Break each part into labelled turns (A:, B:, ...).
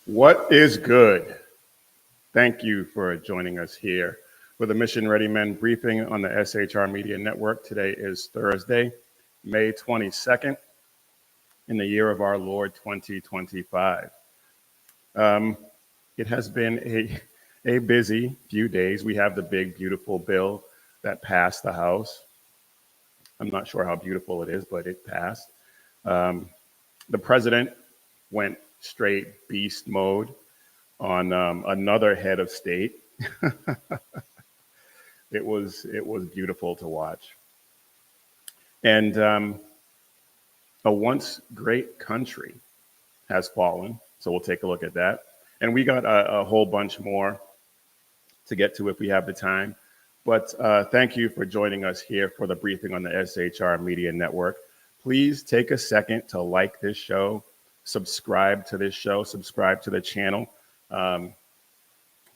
A: What is good? Thank you for joining us here for the Mission Ready Men briefing on the SHR Media Network. Today is Thursday, May 22nd, in the year of our Lord 2025. It has been a busy few days. We have the big, beautiful bill that passed the House. I'm not sure how beautiful it is, but it passed. The president went straight beast mode on another head of state. It was beautiful to watch. And a once great country has fallen. So we'll take a look at that. And we got a whole bunch more to get to if we have the time. But thank you for joining us here for the briefing on the SHR Media Network. Please take a second to like this show, subscribe to this show, subscribe to the channel,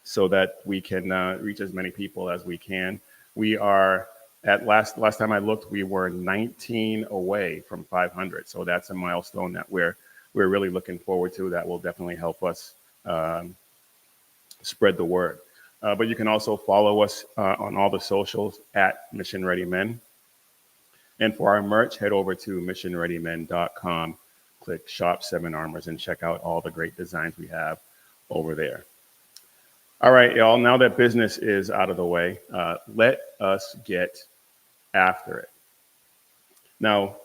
A: so that we can reach as many people as we can. We are at last time I looked, we were 19 away from 500. So that's a milestone that we're really looking forward to. That will definitely help us spread the word. But you can also follow us on all the socials at Mission Ready Men. And for our merch, head over to missionreadymen.com, click Shop 7 Armors, and check out all the great designs we have over there. All right, y'all, now that business is out of the way, let us get after it. Now,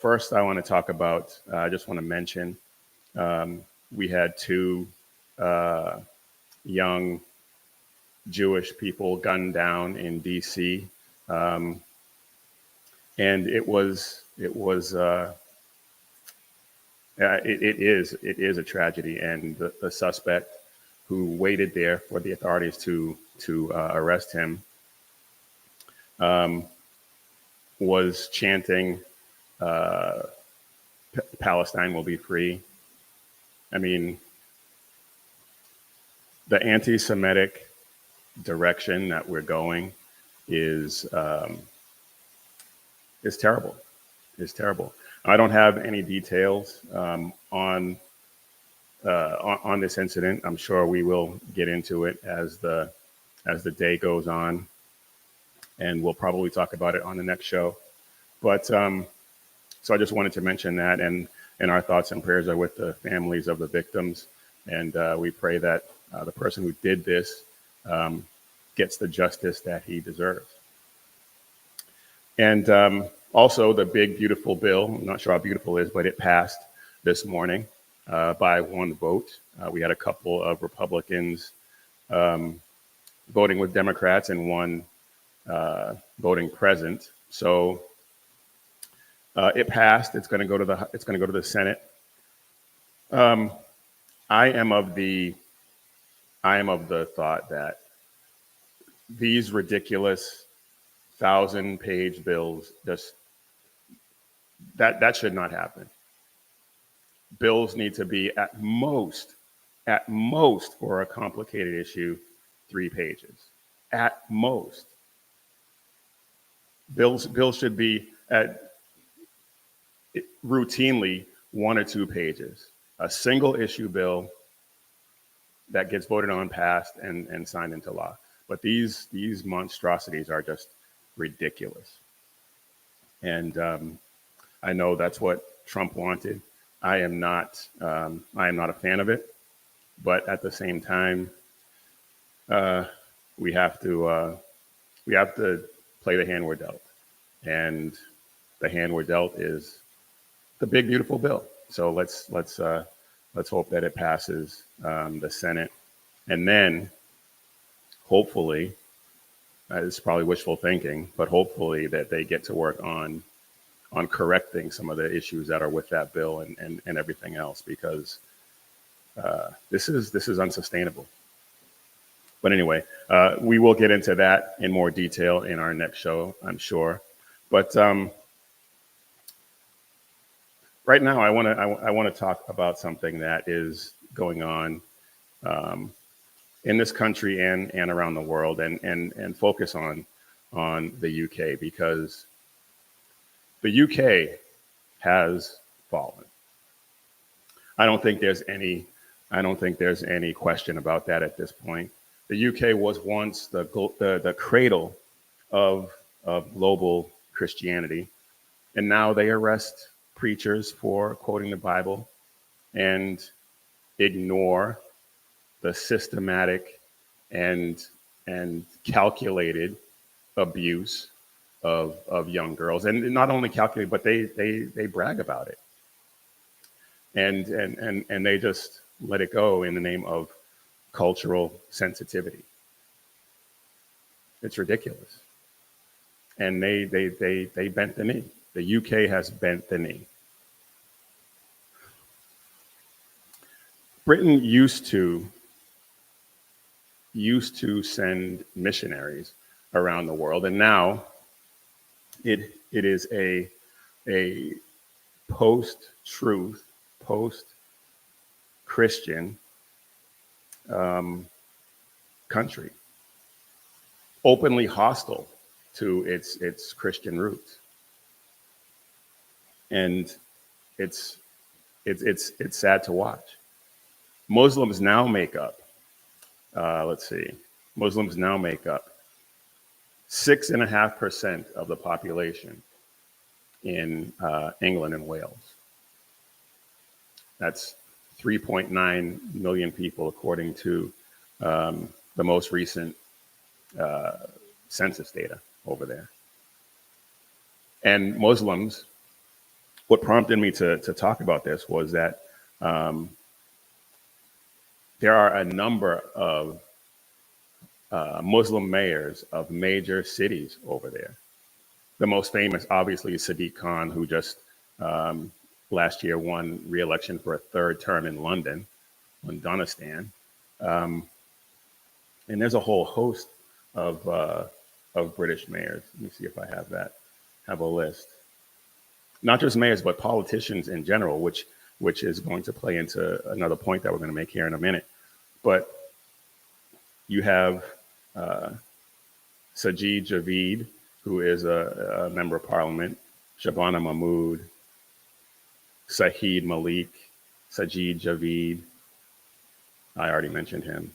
A: first I want to talk about, I just want to mention, we had two young Jewish people gunned down in DC. And it is a tragedy. And the suspect who waited there for the authorities to arrest him was chanting, Palestine will be free. I mean, the anti-Semitic direction that we're going is terrible. It's terrible. I don't have any details on this incident. I'm sure we will get into it as the day goes on, and we'll probably talk about it on the next show. But so I just wanted to mention that, and our thoughts and prayers are with the families of the victims, and we pray that the person who did this gets the justice that he deserves. And also the big, beautiful bill, I'm not sure how beautiful it is, but it passed this morning by one vote. We had a couple of Republicans voting with Democrats and one voting present. So it passed. It's going to go to the Senate. I am of the thought that these ridiculous 1,000-page bills, just that should not happen. Bills need to be at most for a complicated issue, 3 pages. At most. Bills should be routinely 1 or 2 pages. A single issue bill that gets voted on, passed, and signed into law. But these monstrosities are just ridiculous. And I know that's what Trump wanted. I am not a fan of it, but at the same time, we have to play the hand we're dealt, and the hand we're dealt is the big beautiful bill. So let's hope that it passes the Senate, and then hopefully, it's probably wishful thinking, but hopefully that they get to work on correcting some of the issues that are with that bill and everything else, because this is unsustainable. But anyway, we will get into that in more detail in our next show, I'm sure. But right now, I want to talk about something that is going on in this country and around the world, and focus on the UK, because the UK has fallen. I don't think there's any I don't think there's any question about that at this point. The UK was once the cradle of, global Christianity, and now they arrest preachers for quoting the Bible and ignore the systematic and calculated abuse of young girls, and not only calculate, but they brag about it, and they just let it go in the name of cultural sensitivity. It's ridiculous, and they bent the knee. The UK has bent the knee. Britain used to send missionaries around the world, and now it is a post-truth, post-Christian country, openly hostile to its Christian roots, and it's sad to watch. Muslims now make up. Muslims now make up 6.5% of the population in England and Wales. That's 3.9 million people, according to the most recent census data over there. And Muslims, what prompted me to talk about this was that there are a number of Muslim mayors of major cities over there. The most famous, obviously, is Sadiq Khan, who just last year won re-election for a third term in London, Londonistan. And there's a whole host of British mayors. Let me see if I have a list. Not just mayors, but politicians in general, which is going to play into another point that we're going to make here in a minute. But you have Sajid Javid, who is a member of parliament, Shabana Mahmood, Saheed Malik, Sajid Javid, I already mentioned him,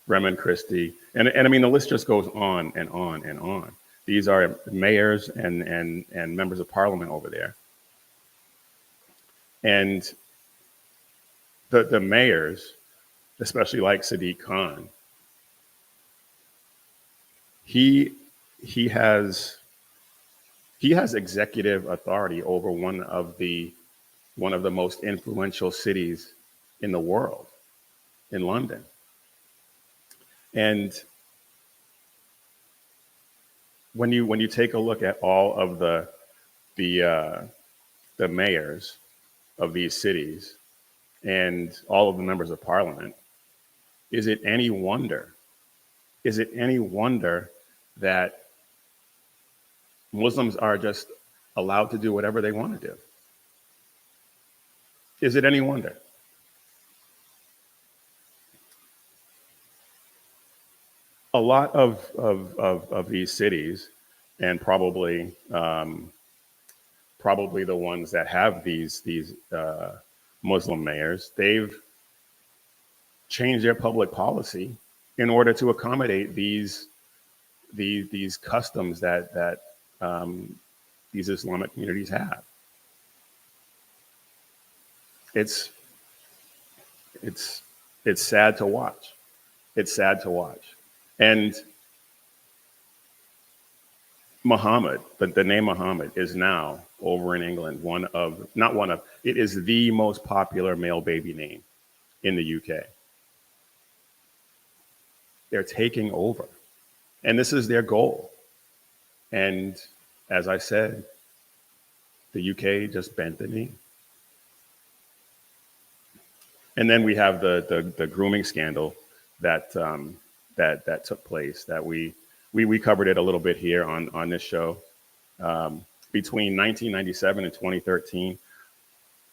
A: Bremen Christie, and I mean, the list just goes on and on and on. These are mayors and members of parliament over there. And the mayors, especially like Sadiq Khan, he has executive authority over one of the most influential cities in the world, in London. And when you take a look at all of the mayors of these cities and all of the members of parliament, is it any wonder that Muslims are just allowed to do whatever they want to do? Is it any wonder? A lot of these cities, and probably the ones that have these Muslim mayors, they've changed their public policy in order to accommodate these customs that these Islamic communities have. It's sad to watch. It's sad to watch. And Muhammad, the name Muhammad, is now over in England it is the most popular male baby name in the UK. They're taking over, and this is their goal. And as I said, the UK just bent the knee. And then we have the grooming scandal that took place, that we covered it a little bit here on this show. Between 1997 and 2013,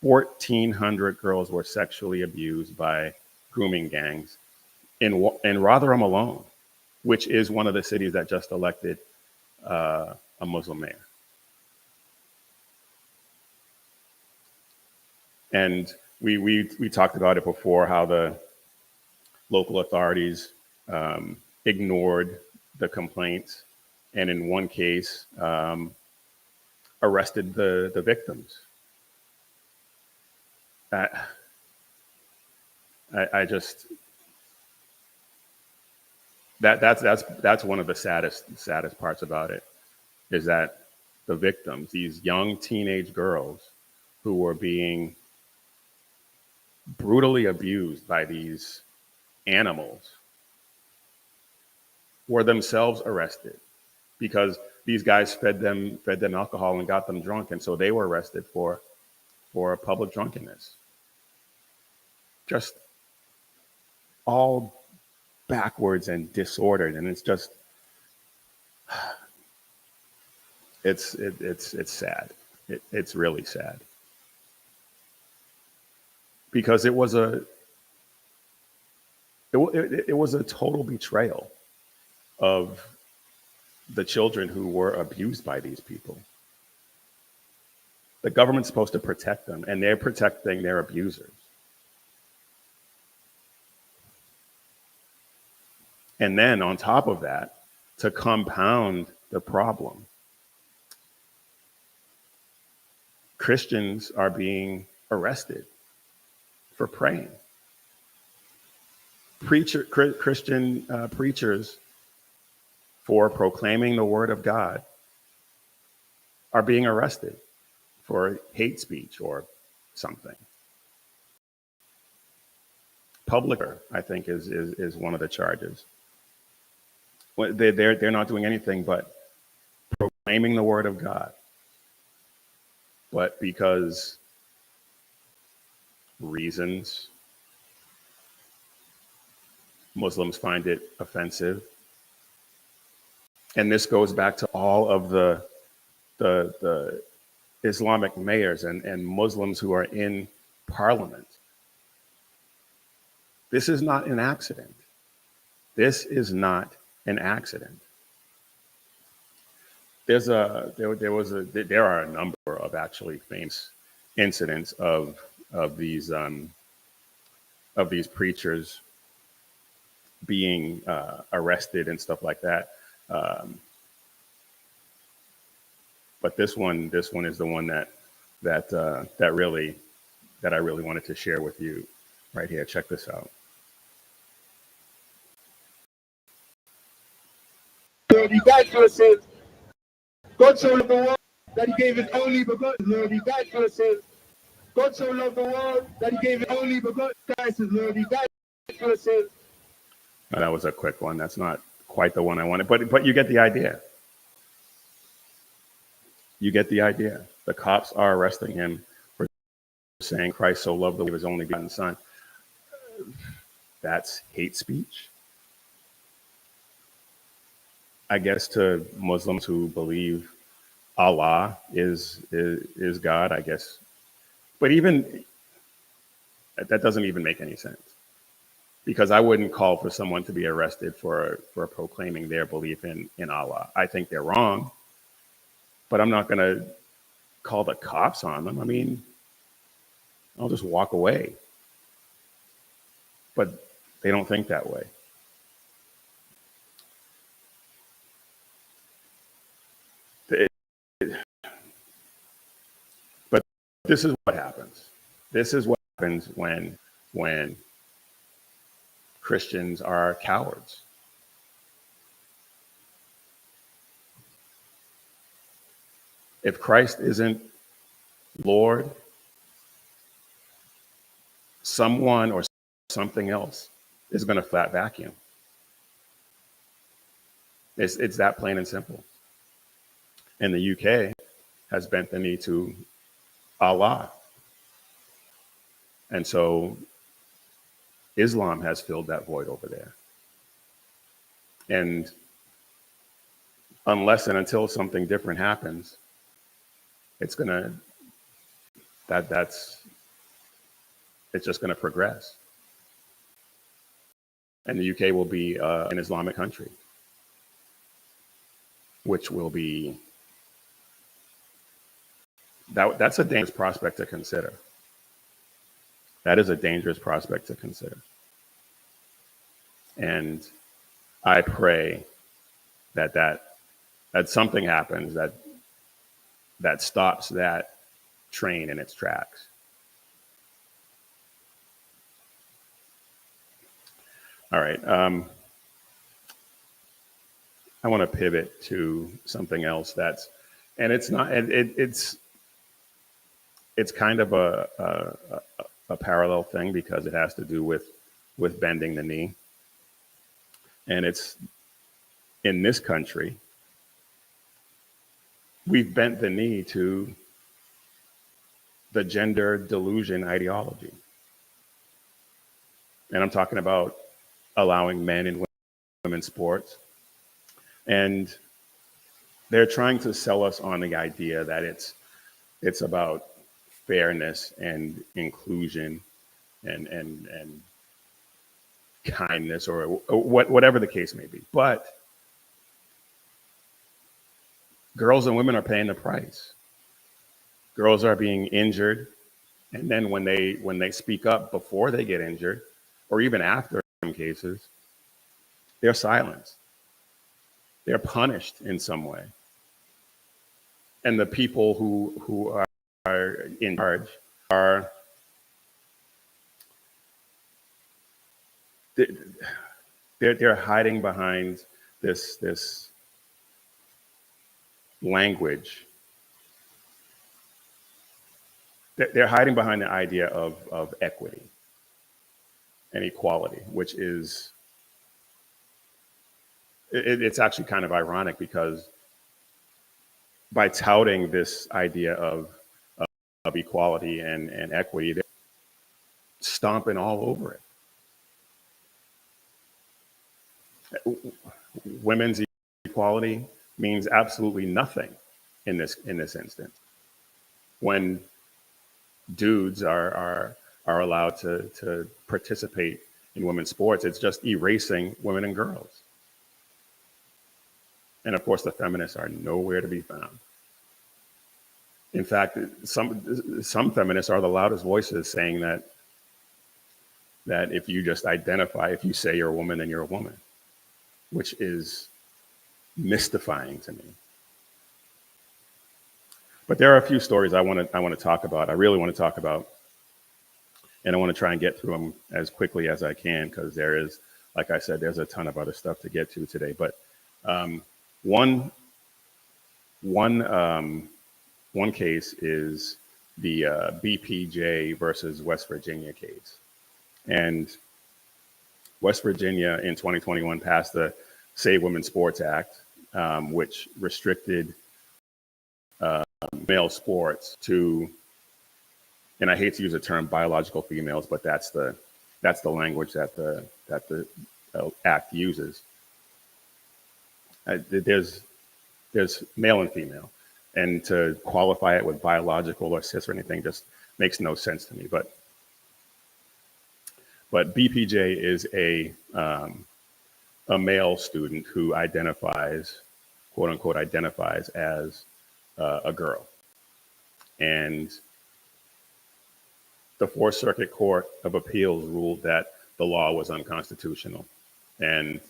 A: 1,400 girls were sexually abused by grooming gangs in Rotherham alone, which is one of the cities that just elected a Muslim mayor. And we talked about it before, how the local authorities ignored the complaints, and in one case arrested the victims. I just that's one of the saddest parts about it, is that the victims, these young teenage girls who were being brutally abused by these animals, were themselves arrested because these guys fed them alcohol and got them drunk, and so they were arrested for public drunkenness. Just all backwards and disordered, and it's just it's sad. It's really sad, because it was a total betrayal of the children who were abused by these people. The government's supposed to protect them, and they're protecting their abusers. And then on top of that, to compound the problem, Christians are being arrested for praying. Christian preachers, for proclaiming the word of God, are being arrested for hate speech or something. Public, I think, is one of the charges. They're not doing anything but proclaiming the word of God. But because reasons, Muslims find it offensive. And this goes back to all of the Islamic mayors and Muslims who are in parliament. This is not an accident. This is not an accident. There are a number of actually famous incidents of these preachers being arrested and stuff like that. But this one is the one that I really wanted to share with you right here. Check this out.
B: Lord, he died for our sins. God so loved the world that he gave his only begotten. Lord, he died for our sins. God so loved the world that he gave his only begotten. Lord, he died for our sins.
A: Oh, that was a quick one. That's not quite the one I wanted, but you get the idea. You get the idea. The cops are arresting him for saying Christ so loved the world of his only begotten son. That's hate speech, I guess, to Muslims who believe Allah is God, I guess. But even that doesn't even make any sense, because I wouldn't call for someone to be arrested for proclaiming their belief in Allah. I think they're wrong, but I'm not going to call the cops on them. I mean, I'll just walk away. But they don't think that way. But this is what happens. This is what happens when Christians are cowards. If Christ isn't Lord, someone or something else is going to fill that vacuum. It's that plain and simple. And the UK has bent the knee to Allah. And so Islam has filled that void over there. And unless and until something different happens, it's just gonna progress. And the UK will be an Islamic country, which will be, that's a dangerous prospect to consider. That is a dangerous prospect to consider. And I pray that something happens that stops that train in its tracks. All right. I want to pivot to something else and it's not, it's kind of a parallel thing because it has to do with bending the knee. And it's in this country, we've bent the knee to the gender delusion ideology. And I'm talking about allowing men and women's sports. And they're trying to sell us on the idea that it's about fairness and inclusion and kindness or whatever the case may be. But girls and women are paying the price. Girls are being injured, and then when they speak up before they get injured, or even after in some cases, they're silenced. They're punished in some way. And the people who are in charge are they're hiding behind this language. They're hiding behind the idea of equity and equality, which is it's actually kind of ironic because by touting this idea of equality and equity, they're stomping all over it. Women's equality means absolutely nothing in this instance. When dudes are allowed to participate in women's sports, it's just erasing women and girls. And of course, the feminists are nowhere to be found. In fact, some feminists are the loudest voices saying that if you just identify, if you say you're a woman, then you're a woman, which is mystifying to me. But there are a few stories I want to talk about. I really want to talk about, and I want to try and get through them as quickly as I can because there is, like I said, there's a ton of other stuff to get to today. But one case is the BPJ versus West Virginia case. And West Virginia in 2021 passed the Save Women's Sports Act, which restricted male sports to, and I hate to use the term biological females, but that's the language that the act uses. There's male and female, and to qualify it with biological or cis or anything just makes no sense to me. But BPJ is a male student who identifies, quote unquote, identifies as a girl, and the Fourth Circuit Court of Appeals ruled that the law was unconstitutional and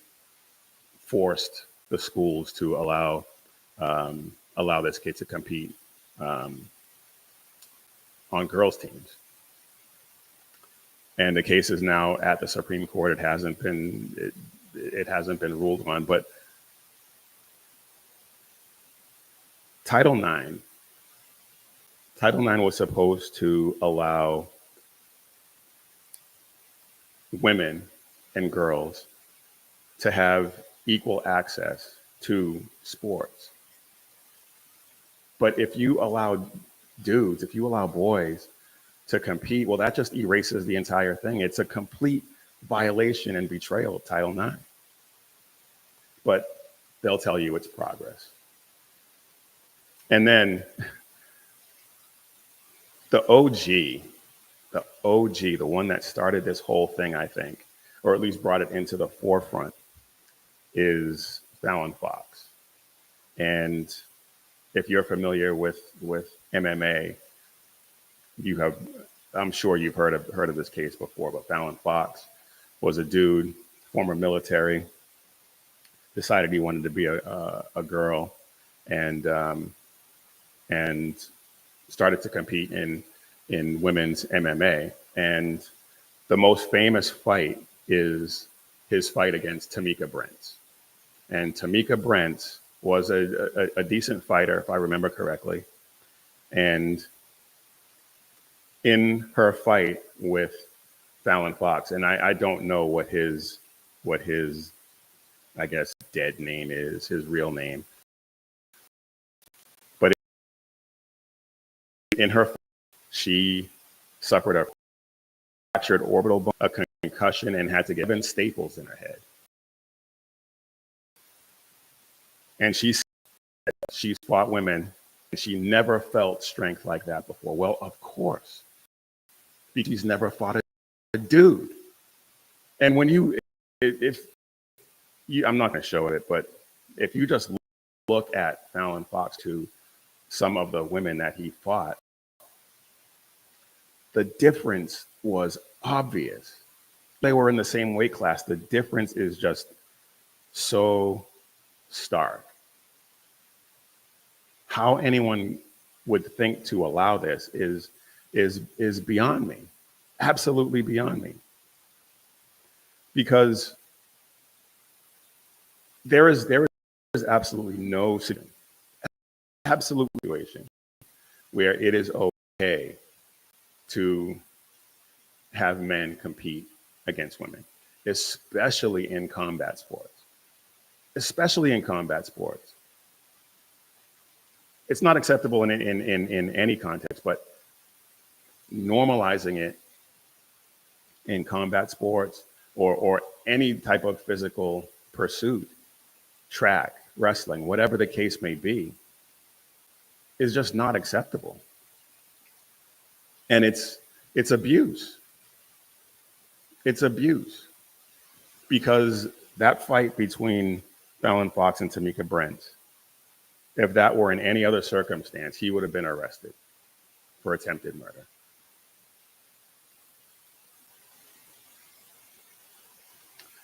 A: forced the schools to allow this kid to compete on girls' teams. And the case is now at the Supreme Court. It hasn't been ruled on, but Title IX was supposed to allow women and girls to have equal access to sports. But if you allow dudes, if you allow boys to compete, well, that just erases the entire thing. It's a complete violation and betrayal of Title IX. But they'll tell you it's progress. And then the OG, the one that started this whole thing, I think, or at least brought it into the forefront, is Fallon Fox. And if you're familiar with MMA, you have I'm sure you've heard of this case before, but Fallon Fox was a dude, former military, decided he wanted to be a girl, and and started to compete in women's MMA. And the most famous fight is his fight against Tamika Brents. And Tamika Brents was a decent fighter, if I remember correctly. And in her fight with Fallon Fox, and I don't know what his I guess dead name is, his real name, but in her fight, she suffered a fractured orbital bone, a concussion, and had to get 7 staples in her head. And she's fought women, and she never felt strength like that before. Well, of course, she's never fought a dude. And when if you, I'm not going to show it, but if you just look at Fallon Fox to some of the women that he fought, the difference was obvious. They were in the same weight class. The difference is just so stark. How anyone would think to allow this is beyond me, absolutely beyond me. Because there is absolutely no situation where it is okay to have men compete against women, especially in combat sports. Especially in combat sports. It's not acceptable in any context, but normalizing it in combat sports or any type of physical pursuit, track, wrestling, whatever the case may be, is just not acceptable. And it's abuse. It's abuse. Because that fight between Fallon Fox and Tamika Brents, if that were in any other circumstance, he would have been arrested for attempted murder.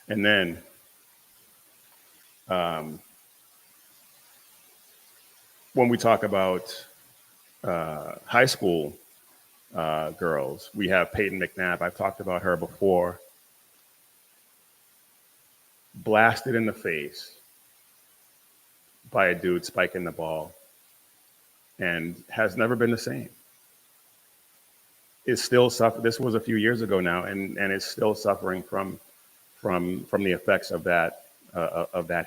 A: And then when we talk about high school girls, we have Peyton McNabb. I've talked about her before. Blasted in the face by a dude spiking the ball and has never been the same. Is still suffering. This was a few years ago now, and is still suffering from the effects of that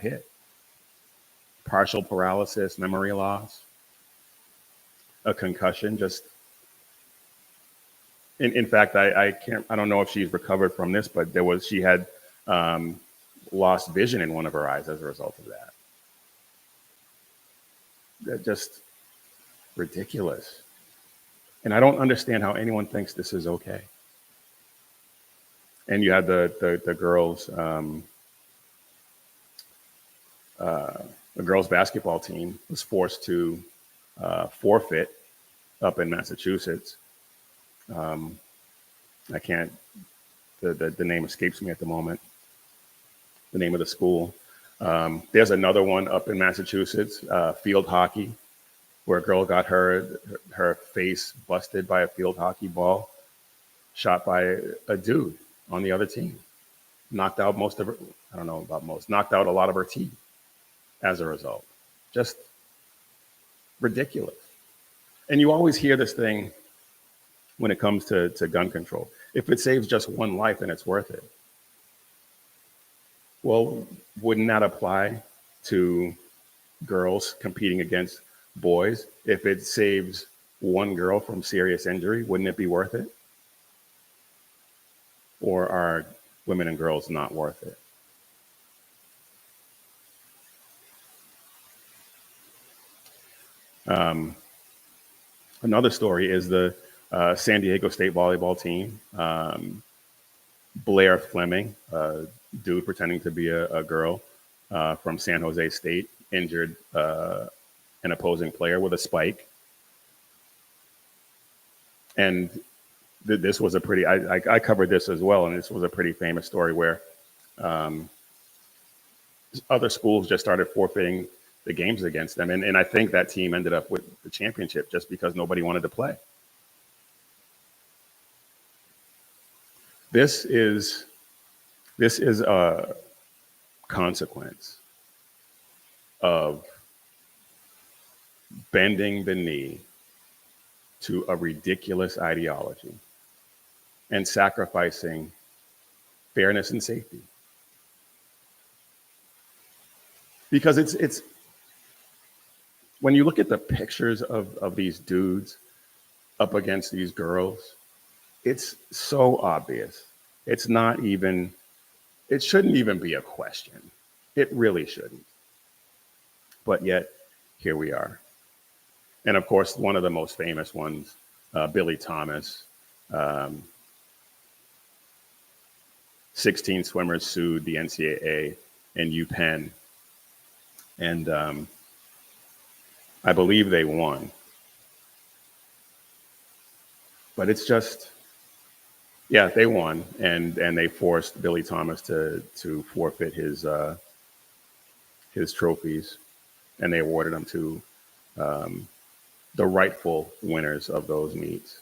A: hit. Partial paralysis, memory loss, a concussion. Just in fact, I don't know if she's recovered from this, but she had lost vision in one of her eyes as a result of that. That's just ridiculous. And I don't understand how anyone thinks this is okay. And you had the girls, the girls basketball team was forced to forfeit up in Massachusetts. I can't, the name escapes me at the moment, the name of the school. There's another one up in Massachusetts, field hockey, where a girl got her face busted by a field hockey ball, shot by a dude on the other team. Knocked out most of her, I don't know about most, knocked out a lot of her teeth as a result. Just ridiculous. And you always hear this thing when it comes to gun control. If it saves just one life, then it's worth it. Well, wouldn't that apply to girls competing against boys? If it saves one girl from serious injury, wouldn't it be worth it? Or are women and girls not worth it? Another story is the San Diego State volleyball team. Blair Fleming, a dude pretending to be a girl from San Jose State, injured an opposing player with a spike. And this was a pretty, I covered this as well, and this was a pretty famous story where other schools just started forfeiting the games against them. And I think that team ended up with the championship just because nobody wanted to play. This is a consequence of bending the knee to a ridiculous ideology and sacrificing fairness and safety. Because it's when you look at the pictures of these dudes up against these girls, it's so obvious. It's not even, it shouldn't even be a question. It really shouldn't. But yet, here we are. And of course, one of the most famous ones, Billy Thomas, 16 swimmers sued the NCAA and UPenn. And I believe they won. But it's just, yeah, they won, and they forced Billy Thomas to forfeit his trophies, and they awarded them to the rightful winners of those meets.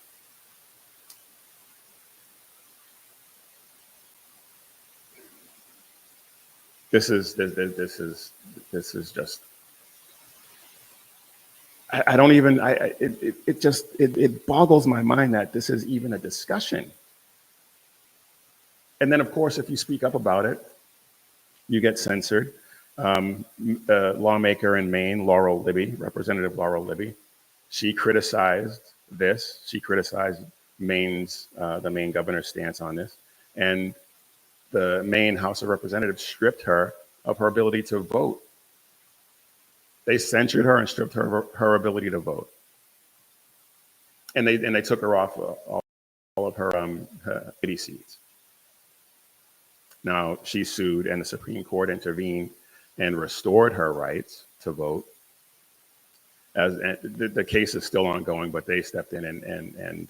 A: This is just. I don't even. It boggles my mind that this is even a discussion. And then, of course, if you speak up about it, you get censored. Lawmaker in Maine, Laurel Libby, Representative Laurel Libby, she criticized this. She criticized the Maine governor's stance on this. And the Maine House of Representatives stripped her of her ability to vote. They censured her and stripped her ability to vote. And they took her off all of her committee seats. Now, she sued, and the Supreme Court intervened and restored her rights to vote. The case is still ongoing, but they stepped in and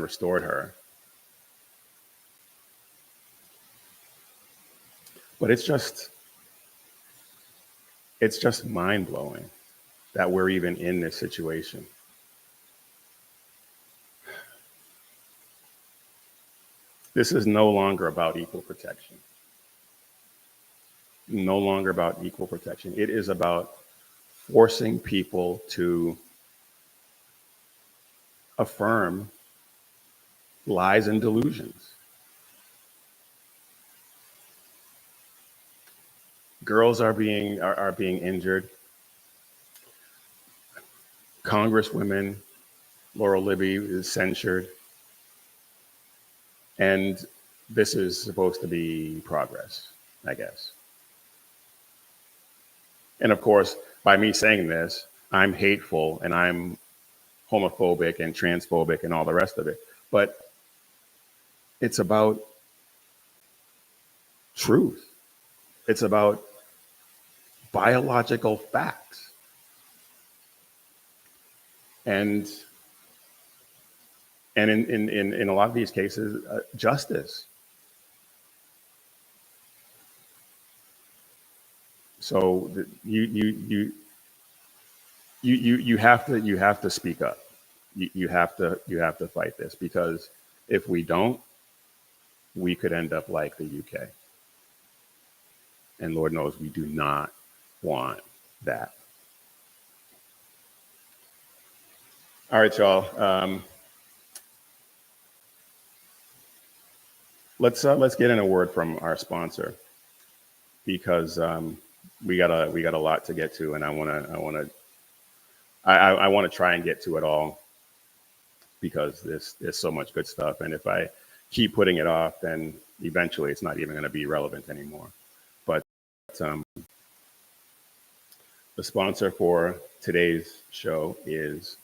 A: restored her. But it's just mind-blowing that we're even in this situation. This is no longer about equal protection. No longer about equal protection. It is about forcing people to affirm lies and delusions. Girls are being injured. Congresswomen, Laurel Libby is censured. And this is supposed to be progress, I guess. And of course, by me saying this, I'm hateful and I'm homophobic and transphobic and all the rest of it. But it's about truth. It's about biological facts. And in a lot of these cases, justice. So you have to speak up. You have to fight this, because if we don't, we could end up like the UK. And Lord knows we do not want that. All right, y'all. Let's get in a word from our sponsor, because we got a lot to get to, and I want to try and get to it all, because there's so much good stuff, and if I keep putting it off, then eventually it's not even going to be relevant anymore. But the sponsor for today's show is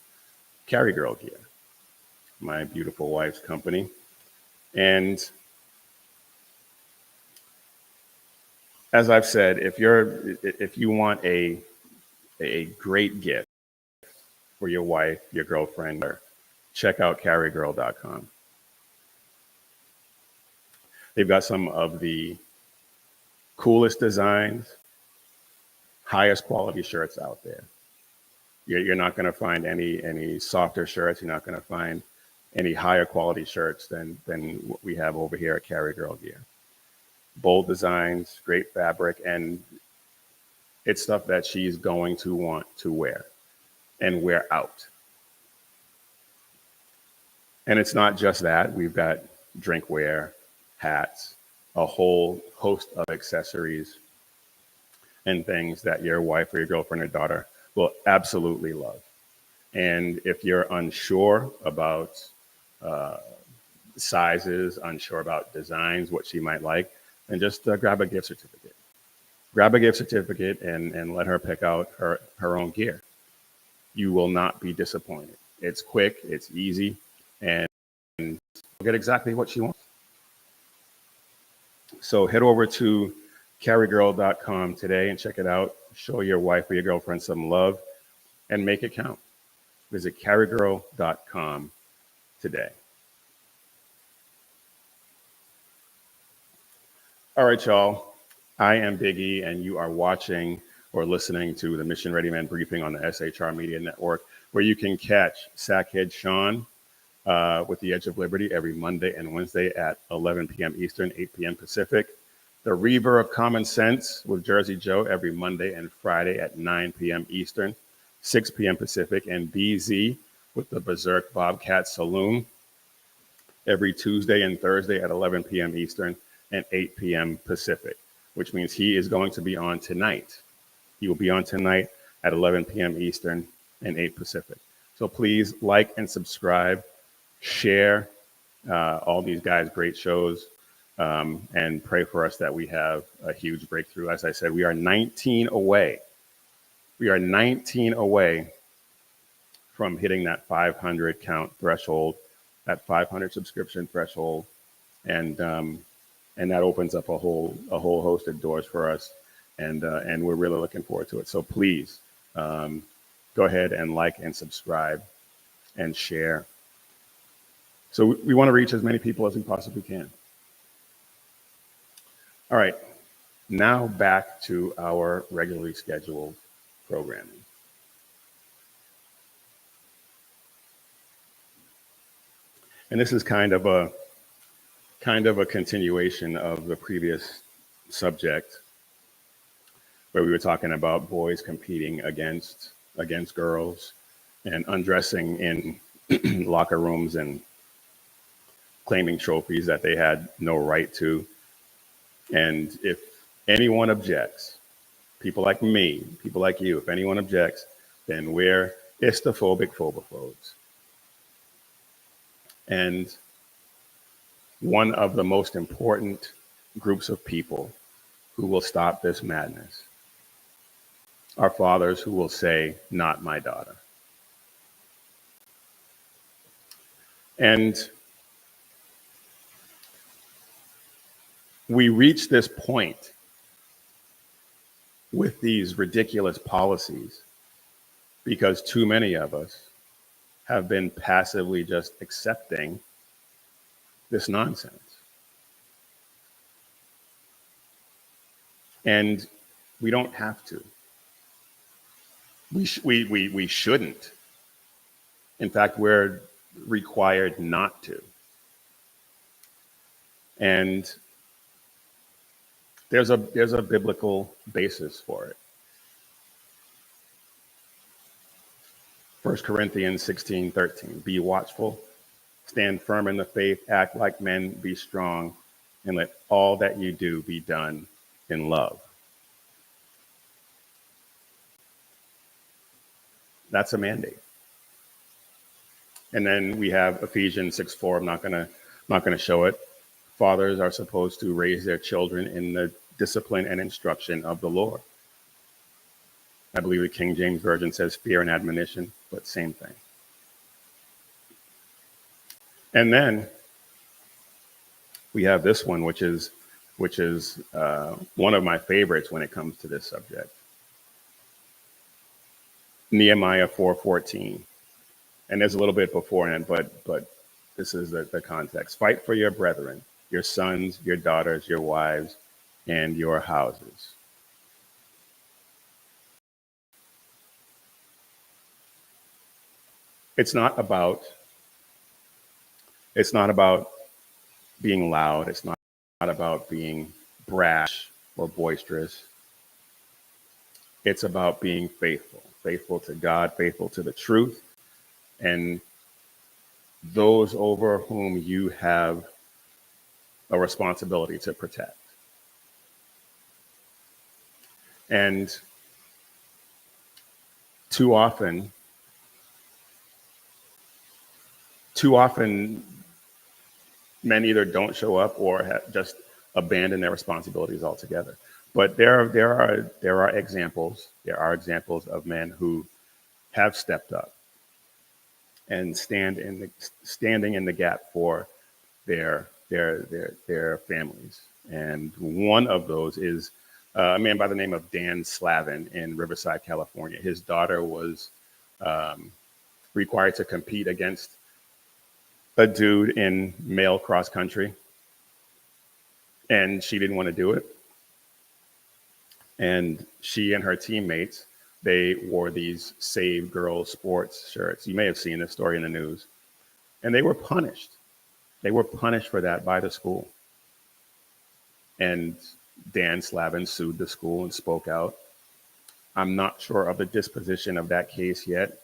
A: Carry Girl Gear, my beautiful wife's company, and as I've said, if you want a a great gift for your wife, your girlfriend, check out carrygirl.com. They've got some of the coolest designs, highest quality shirts out there. You're not going to find any softer shirts. You're not going to find any higher quality shirts than what we have over here at Carry Girl Gear. Bold designs, great fabric, and it's stuff that she's going to want to wear and wear out. And it's not just that. We've got drinkware, hats, a whole host of accessories and things that your wife or your girlfriend or daughter will absolutely love. And if you're unsure about sizes, unsure about designs, what she might like, then just grab a gift certificate. Grab a gift certificate and let her pick out her own gear. You will not be disappointed. It's quick, it's easy, and you'll get exactly what she wants. So head over to carrygirl.com today and check it out. Show your wife or your girlfriend some love and make it count. Visit carrygirl.com today. All right, y'all. I am Big E, and you are watching or listening to the Mission Ready Man briefing on the SHR Media Network, where you can catch Sackhead Sean with the Edge of Liberty every Monday and Wednesday at 11 p.m. Eastern, 8 p.m. Pacific. The Reaver of Common Sense with Jersey Joe every Monday and Friday at 9 p.m. Eastern, 6 p.m. Pacific, and BZ with the Berserk Bobcat Saloon every Tuesday and Thursday at 11 p.m. Eastern and 8 p.m. Pacific, which means he is going to be on tonight. He will be on tonight at 11 p.m. Eastern and 8 Pacific. So please like and subscribe, share all these guys' great shows, and pray for us that we have a huge breakthrough. As I said, we are 19 away. We are 19 away from hitting that 500 count threshold, that 500 subscription threshold, and that opens up a whole host of doors for us, and we're really looking forward to it. So please go ahead and like and subscribe and share. So we want to reach as many people as we possibly can. All right, now back to our regularly scheduled programming. And this is kind of a continuation of the previous subject, where we were talking about boys competing against girls and undressing in locker rooms and claiming trophies that they had no right to. And if anyone objects, people like me, people like you, if anyone objects, then we're istophobic phobophobes. And one of the most important groups of people who will stop this madness are fathers who will say, "Not my daughter." And we reach this point with these ridiculous policies because too many of us have been passively just accepting this nonsense. And we don't have to. We shouldn't. In fact, we're required not to. And there's a biblical basis for it. 1 Corinthians 16:13. Be watchful, stand firm in the faith, act like men, be strong, and let all that you do be done in love. That's a mandate. And then we have Ephesians 6:4. I'm not gonna show it. Fathers are supposed to raise their children in the discipline and instruction of the Lord. I believe the King James Version says fear and admonition, but same thing. And then we have this one, which is one of my favorites when it comes to this subject. Nehemiah 4:14, and there's a little bit beforehand, but this is the context. Fight for your brethren, your sons, your daughters, your wives, and your houses. It's not about being loud. It's not about being brash or boisterous. It's about being faithful to God, faithful to the truth, and those over whom you have a responsibility to protect. And too often, men either don't show up or just abandon their responsibilities altogether. But there are examples of men who have stepped up and standing in the gap for their families. And one of those is a man by the name of Dan Slavin in Riverside, California. His daughter was required to compete against a dude in male cross country, and she didn't want to do it. And she and her teammates, they wore these Save Girls Sports shirts. You may have seen this story in the news. And they were punished. They were punished for that by the school. And Dan Slavin sued the school and spoke out. I'm not sure of the disposition of that case yet.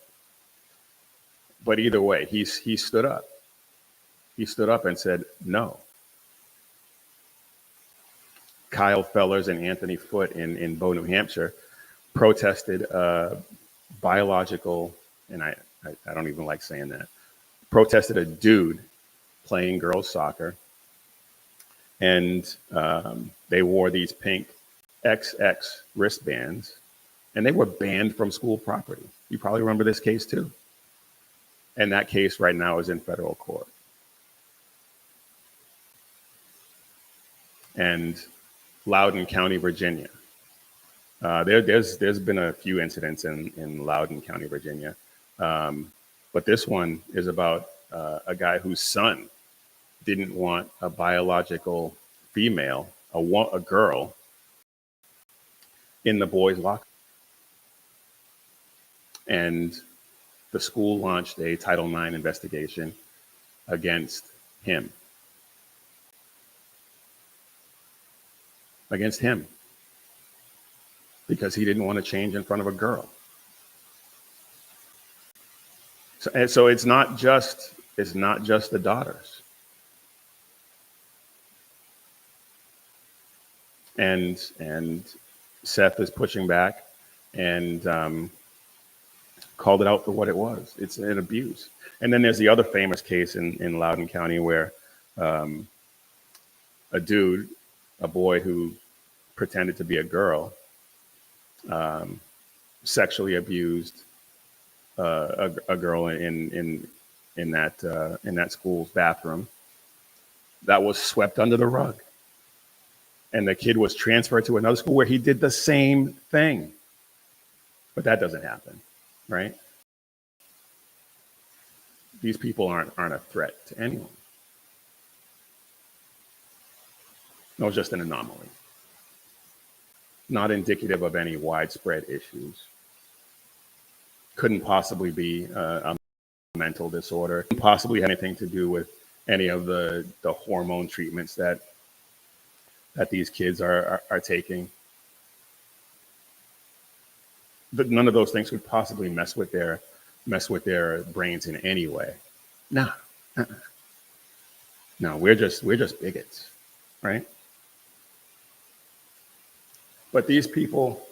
A: But either way, he stood up. He stood up and said, no. Kyle Fellers and Anthony Foote in Bow, New Hampshire, protested biological, and I don't even like saying that, protested a dude playing girls soccer. And they wore these pink XX wristbands, and they were banned from school property. You probably remember this case too. And that case right now is in federal court. And Loudoun County, Virginia. There's been a few incidents in Loudoun County, Virginia. But this one is about a guy whose son didn't want a biological female, a girl, in the boys' locker. And the school launched a Title IX investigation against him. Because he didn't want to change in front of a girl. So it's not just the daughters. And Seth is pushing back and called it out for what it was. It's an abuse. And then there's the other famous case in Loudoun County where a boy who pretended to be a girl sexually abused a girl in that school's bathroom. That was swept under the rug. And the kid was transferred to another school where he did the same thing. But that doesn't happen, right? These people aren't a threat to anyone. No, it's just an anomaly. Not indicative of any widespread issues. Couldn't possibly be a mental disorder. Couldn't possibly have anything to do with any of the hormone treatments that these kids are taking. But none of those things could possibly mess with their brains in any way. No, no, we're just bigots, right? But these people,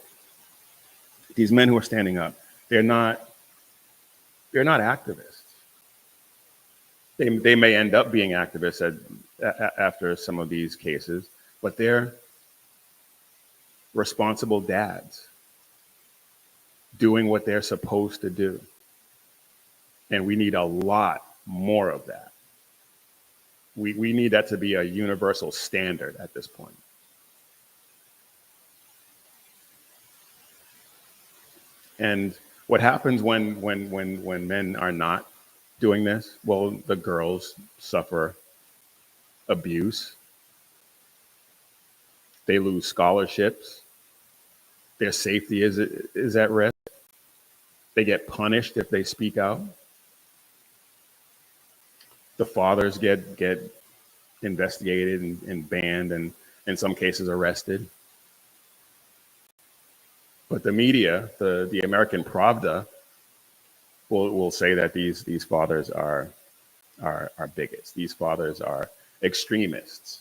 A: these men who are standing up, they're not activists. They may end up being activists after some of these cases, but they're responsible dads doing what they're supposed to do. And we need a lot more of that. We need that to be a universal standard at this point. And What happens when men are not doing this? Well, the girls suffer abuse. They lose scholarships. Their safety is at risk. They get punished if they speak out. The fathers get investigated and banned, and in some cases arrested. But the media, the American Pravda, will say that these fathers are bigots. These fathers are extremists.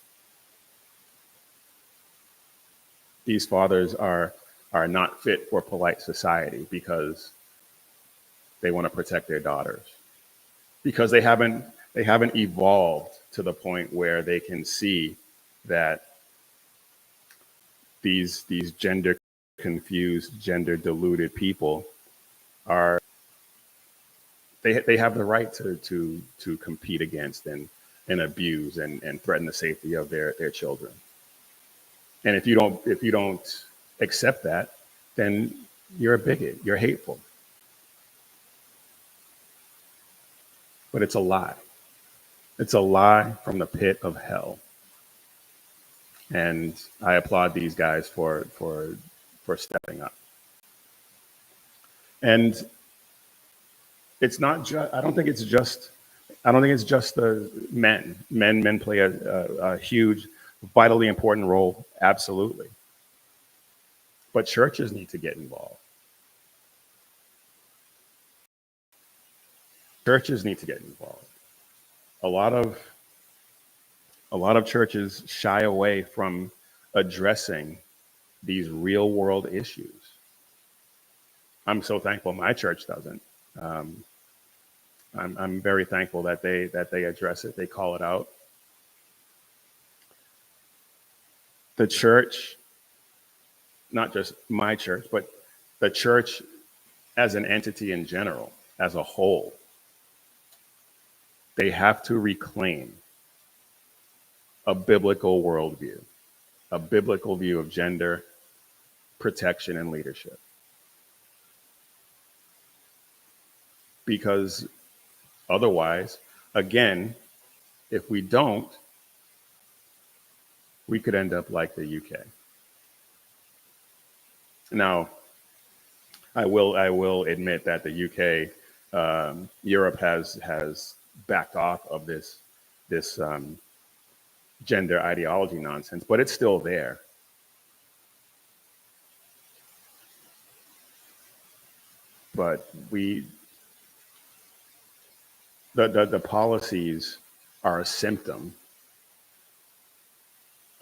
A: These fathers are not fit for polite society because they want to protect their daughters, because they haven't evolved to the point where they can see that these gender confused, gender deluded people are they have the right to compete against and abuse and threaten the safety of their children. And if you don't accept that, then you're a bigot, you're hateful. But it's a lie. It's a lie from the pit of hell. And I applaud these guys for stepping up. And it's not just, I don't think it's just the men. Men play a huge, vitally important role, absolutely. But churches need to get involved. Churches need to get involved. A lot of churches shy away from addressing these real world issues. I'm so thankful my church doesn't. I'm very thankful that they address it. They call it out. The church, not just my church, but the church as an entity in general, as a whole, they have to reclaim a biblical worldview, a biblical view of gender, protection, and leadership. Because otherwise, again, if we don't, we could end up like the UK. Now, I will admit that the UK, Europe has backed off of this gender ideology nonsense, but it's still there. But the policies are a symptom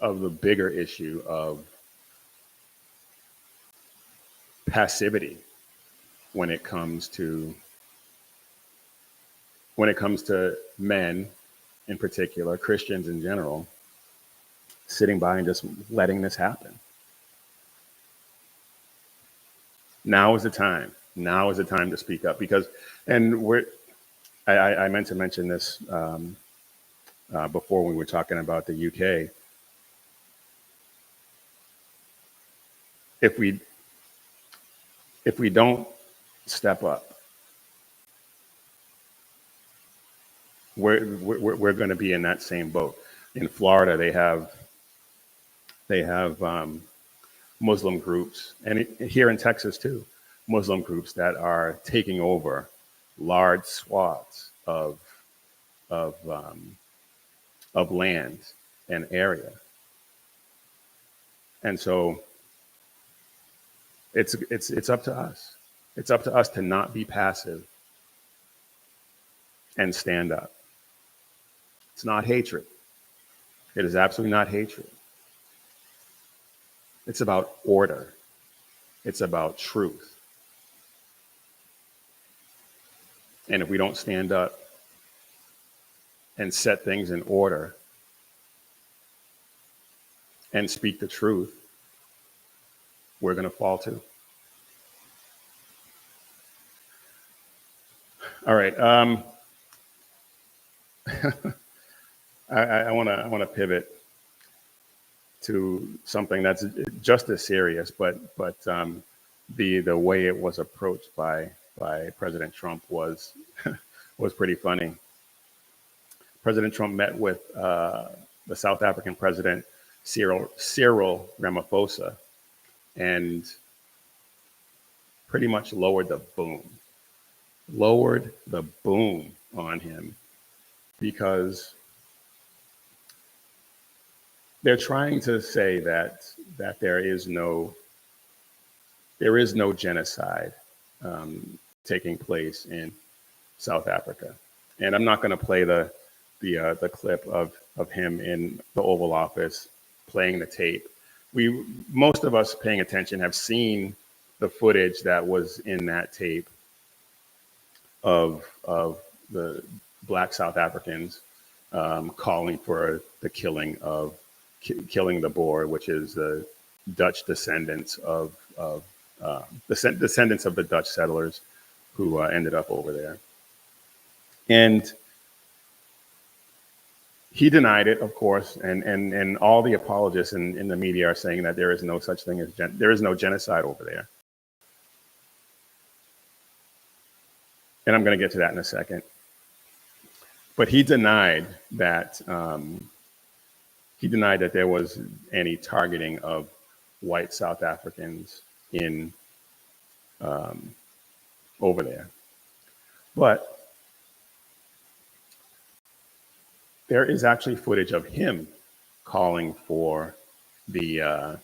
A: of the bigger issue of passivity when it comes to men in particular, Christians in general, sitting by and just letting this happen. Now is the time. Now is the time to speak up, because, and I meant to mention this before when we were talking about the UK. If we don't step up, we're going to be in that same boat. In Florida, they have Muslim groups, and here in Texas too, Muslim groups that are taking over large swaths of land and area, and so it's up to us. It's up to us to not be passive and stand up. It's not hatred. It is absolutely not hatred. It's about order. It's about truth. And if we don't stand up and set things in order and speak the truth, we're going to fall too. All right. I want to pivot to something that's just as serious, but the way it was approached by President Trump was was pretty funny. President Trump met with the South African president Cyril Ramaphosa and pretty much lowered the boom on him, because they're trying to say that there is no genocide taking place in South Africa. And I'm not going to play the clip of him in the Oval Office playing the tape. Most of us paying attention have seen the footage that was in that tape of the Black South Africans calling for the killing the Boer, which is the Dutch descendants of descendants of the Dutch settlers who ended up over there. And he denied it, of course, and all the apologists in the media are saying that there is no such thing as there is no genocide over there. And I'm going to get to that in a second. But he denied that there was any targeting of white South Africans in over there. But there is actually footage of him calling for the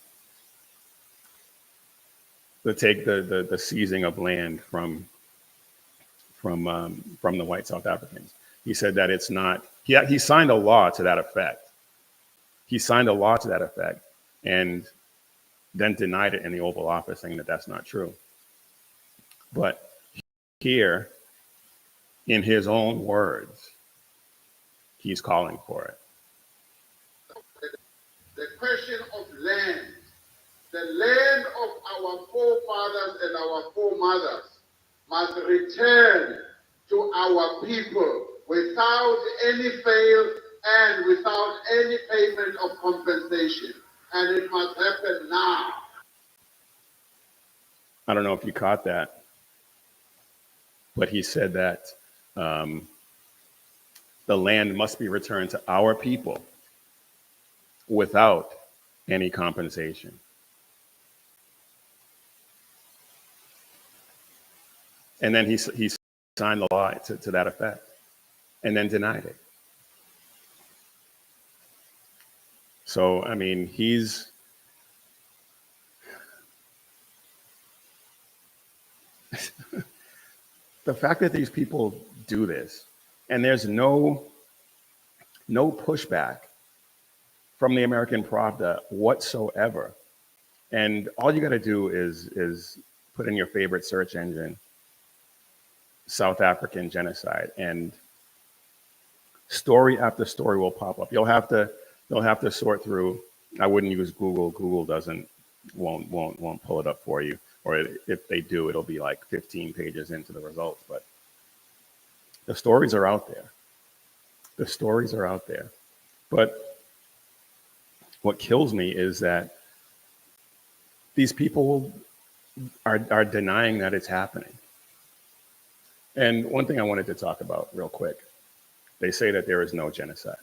A: seizing of land from the white South Africans. He said that it's not. He signed a law to that effect. He signed a law to that effect, and then denied it in the Oval Office, saying that that's not true. But here, in his own words, he's calling for it.
C: The question of land, the land of our forefathers and our foremothers, must return to our people without any fail and without any payment of compensation. And it must happen now.
A: I don't know if you caught that, but he said that the land must be returned to our people without any compensation. And then he signed the law to that effect, and then denied it. So, I mean, the fact that these people do this, and there's no pushback from the American Pravda whatsoever. And all you got to do is put in your favorite search engine, South African genocide, and story after story will pop up. They'll have to sort through. I wouldn't use Google. Google won't pull it up for you. Or if they do, it'll be like 15 pages into the results. But the stories are out there. The stories are out there. But what kills me is that these people are denying that it's happening. And one thing I wanted to talk about real quick, they say that there is no genocide.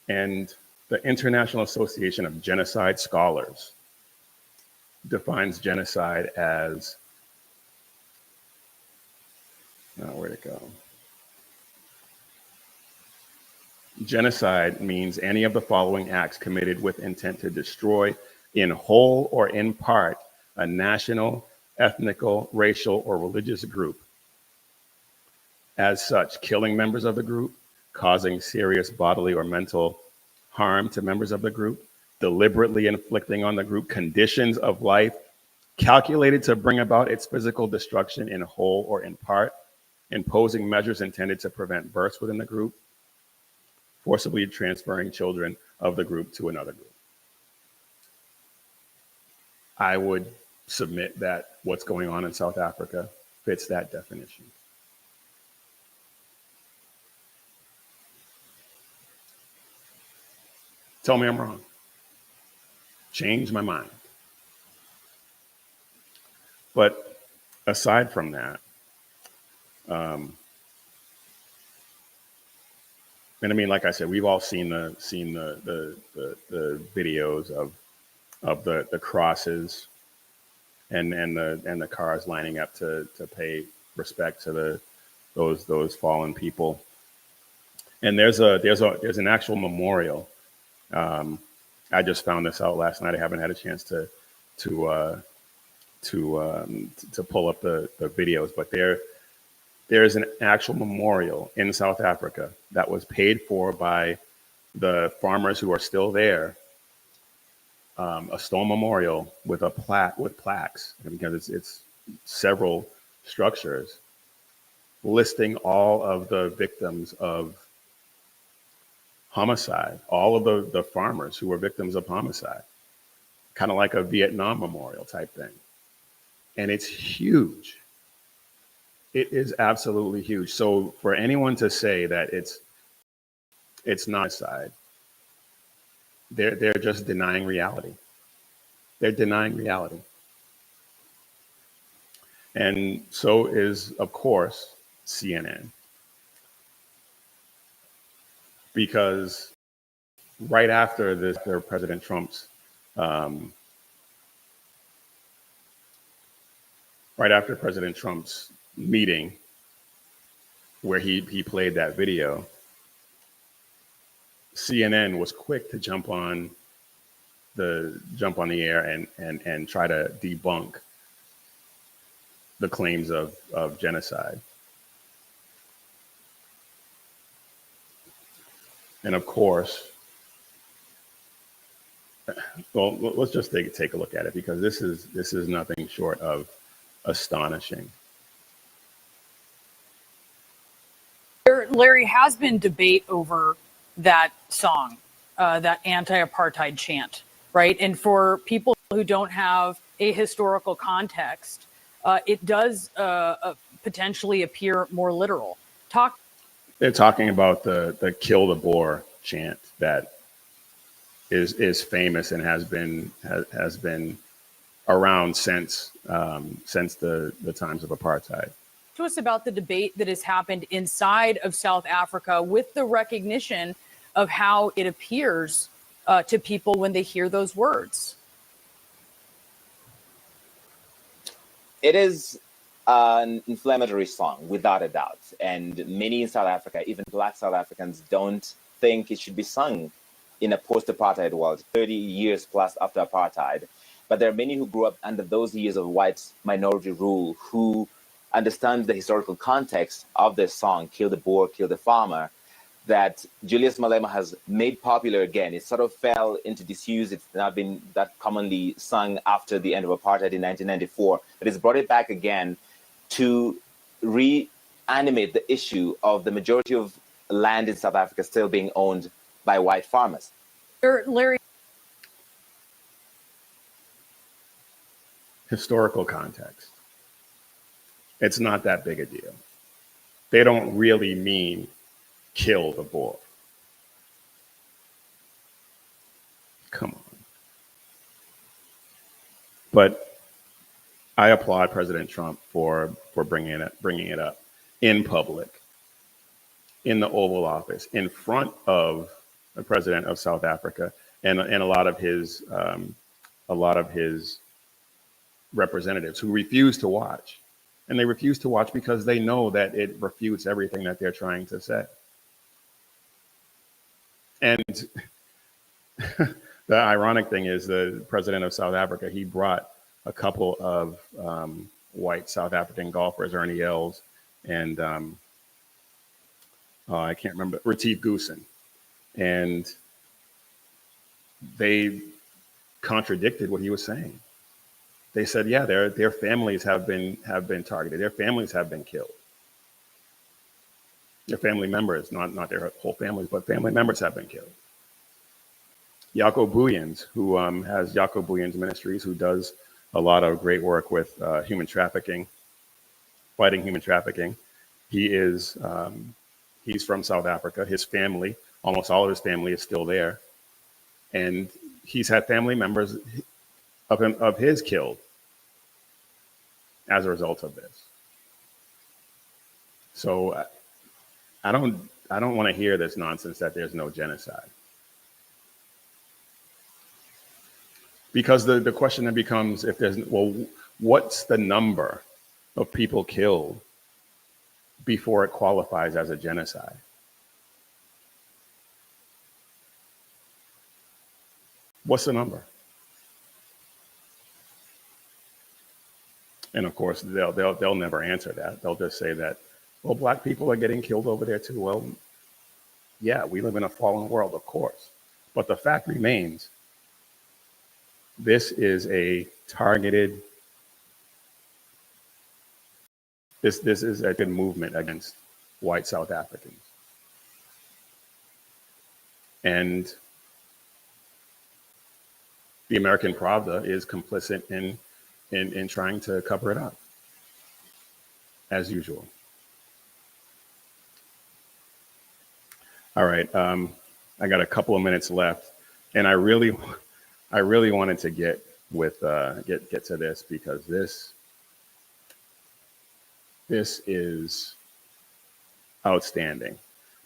A: And the International Association of Genocide Scholars defines genocide as, where'd it go? Genocide means any of the following acts committed with intent to destroy in whole or in part a national, ethnical, racial, or religious group. As such, killing members of the group, causing serious bodily or mental harm to members of the group, deliberately inflicting on the group conditions of life calculated to bring about its physical destruction in whole or in part, imposing measures intended to prevent births within the group, forcibly transferring children of the group to another group. I would submit that what's going on in South Africa fits that definition. Tell me I'm wrong. Change my mind. But aside from that, um, and I mean, like I said, we've all seen the videos of the crosses and the cars lining up to pay respect to those fallen people. And there's an actual memorial. I just found this out last night. I haven't had a chance to pull up the videos, but there's an actual memorial in South Africa that was paid for by the farmers who are still there. A stone memorial with a plaques, because it's several structures listing all of the victims of homicide, all of the farmers who were victims of homicide, kind of like a Vietnam memorial type thing. And it's huge. It is absolutely huge. So for anyone to say that it's not a side, they're just denying reality. They're denying reality. And so is, of course, CNN. Because right after President Trump's meeting where he played that video, CNN was quick to jump on the air and try to debunk the claims of genocide. And of course, well, let's just take a look at it, because this is nothing short of astonishing.
D: Larry, has been debate over that song, that anti-apartheid chant, right? And for people who don't have a historical context, it does potentially appear more literal.
A: They're talking about the "Kill the Boer" chant that is famous and has been around since the times of apartheid.
D: To us about the debate that has happened inside of South Africa with the recognition of how it appears to people when they hear those words.
E: It is an inflammatory song, without a doubt. And many in South Africa, even Black South Africans, don't think it should be sung in a post-apartheid world, 30 years plus after apartheid. But there are many who grew up under those years of white minority rule who understand the historical context of this song, "Kill the Boer, Kill the Farmer," that Julius Malema has made popular again. It sort of fell into disuse. It's not been that commonly sung after the end of apartheid in 1994, but it's brought it back again to reanimate the issue of the majority of land in South Africa still being owned by white farmers.
D: Larry.
A: Historical context. It's not that big a deal. They don't really mean kill the Boer. Come on. But I applaud President Trump for bringing it up in public, in the Oval Office, in front of the president of South Africa and a lot of his representatives who refuse to watch. And they refuse to watch because they know that it refutes everything that they're trying to say. And the ironic thing is the president of South Africa, he brought a couple of white South African golfers, Ernie Els and I can't remember, Retief Goosen. And they contradicted what he was saying. They said, yeah, their families have been targeted. Their families have been killed. Their family members, not their whole families, but family members have been killed. Jaco Booyens, who has Jaco Booyens Ministries, who does a lot of great work with human trafficking, fighting human trafficking. He's from South Africa. His family, almost all of his family, is still there, and he's had family members of his killed. as a result of this. So I don't want to hear this nonsense that there's no genocide. Because the question then becomes, if there's, well, what's the number of people killed before it qualifies as a genocide? What's the number? And of course, they'll never answer that. They'll just say that, well, Black people are getting killed over there too. Well, yeah, we live in a fallen world, of course. But the fact remains, this is a targeted, this is a good movement against white South Africans. And the American Pravda is complicit in trying to cover it up, as usual. All right, I got a couple of minutes left, and I really wanted to get to this, because this is outstanding.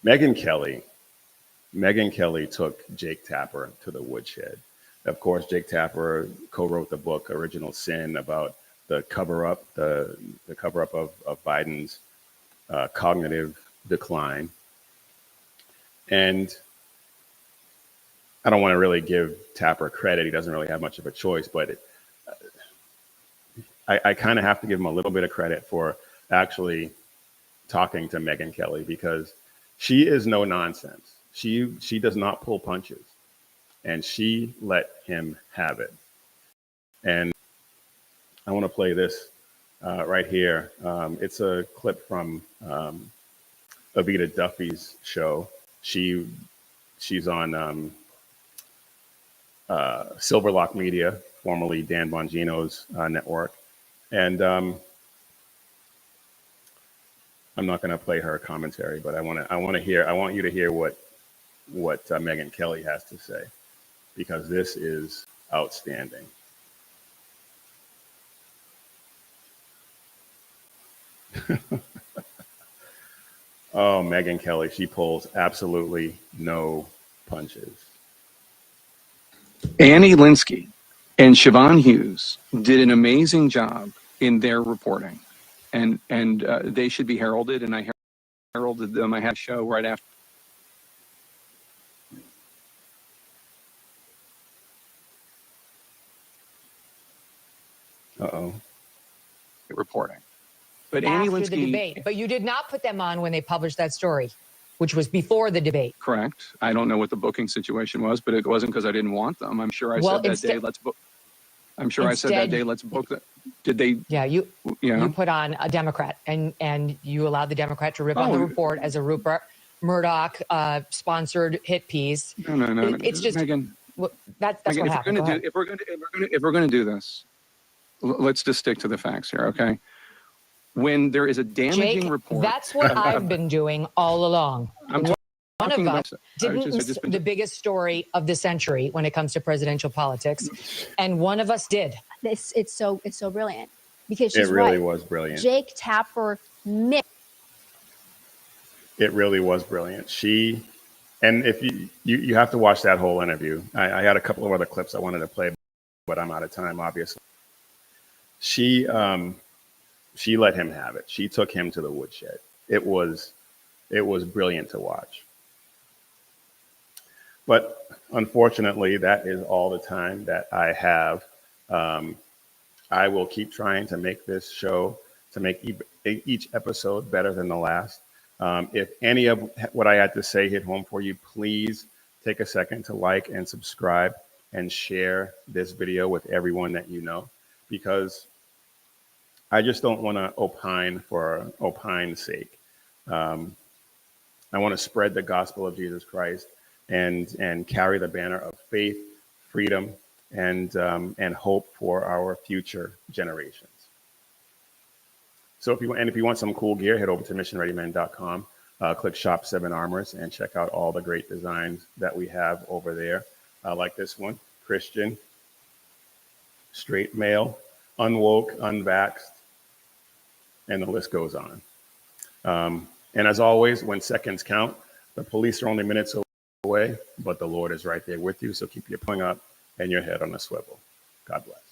A: Megyn Kelly took Jake Tapper to the woodshed. Of course, Jake Tapper co-wrote the book Original Sin about the cover-up of Biden's cognitive decline. And I don't want to really give Tapper credit. He doesn't really have much of a choice, but I kind of have to give him a little bit of credit for actually talking to Megyn Kelly, because she is no nonsense. She does not pull punches, and she let him have it. And I want to play this right here. It's a clip from Avita Duffy's show. She's on Silverlock Media, formerly Dan Bongino's network. And I'm not going to play her commentary, but I want you to hear what Megyn Kelly has to say, because this is outstanding. Oh, Megyn Kelly, she pulls absolutely no punches.
F: Annie Linsky and Siobhan Hughes did an amazing job in their reporting, and they should be heralded, and I heralded them. I had a show right after.
A: Uh-oh.
F: Reporting. But
G: After
F: Annie Linsky,
G: the debate. But you did not put them on when they published that story, which was before the debate.
F: correct. I don't know what the booking situation was, but it wasn't because I didn't want them. I'm sure I said that day, let's book. I'm sure I said that day, let's book that. Did they?
G: Yeah, you
F: Yeah.
G: put on a Democrat, and you allowed the Democrat to rip on the report as a Rupert Murdoch sponsored hit piece.
F: No.
G: It's just
F: Megyn,
G: that's
F: Megyn,
G: what happened. Go ahead.
F: if we're going to do this, let's just stick to the facts here, okay? When there is a damaging
G: Jake,
F: report,
G: that's what I've been doing all along.
F: I'm
G: One
F: talking
G: of
F: about.
G: us didn't miss the biggest story of the century when it comes to presidential politics, and one of us did.
H: It's so brilliant, because she's
A: It really
H: right.
A: was brilliant.
H: Jake Tapper missed.
A: It really was brilliant. And if you have to watch that whole interview. I had a couple of other clips I wanted to play, but I'm out of time, obviously. She let him have it. She took him to the woodshed. It was brilliant to watch. But unfortunately, that is all the time that I have. I will keep trying to make this show, to make each episode better than the last. If any of what I had to say hit home for you, please take a second to like and subscribe and share this video with everyone that you know, because I just don't want to opine for opine's sake. I want to spread the gospel of Jesus Christ and carry the banner of faith, freedom, and hope for our future generations. So if you want some cool gear, head over to missionreadymen.com, click Shop 7 Armors, and check out all the great designs that we have over there, like this one: Christian, straight male, unwoke, unvaxxed, and the list goes on. And as always, when seconds count, the police are only minutes away, but the Lord is right there with you. So keep your tongue up and your head on a swivel. God bless.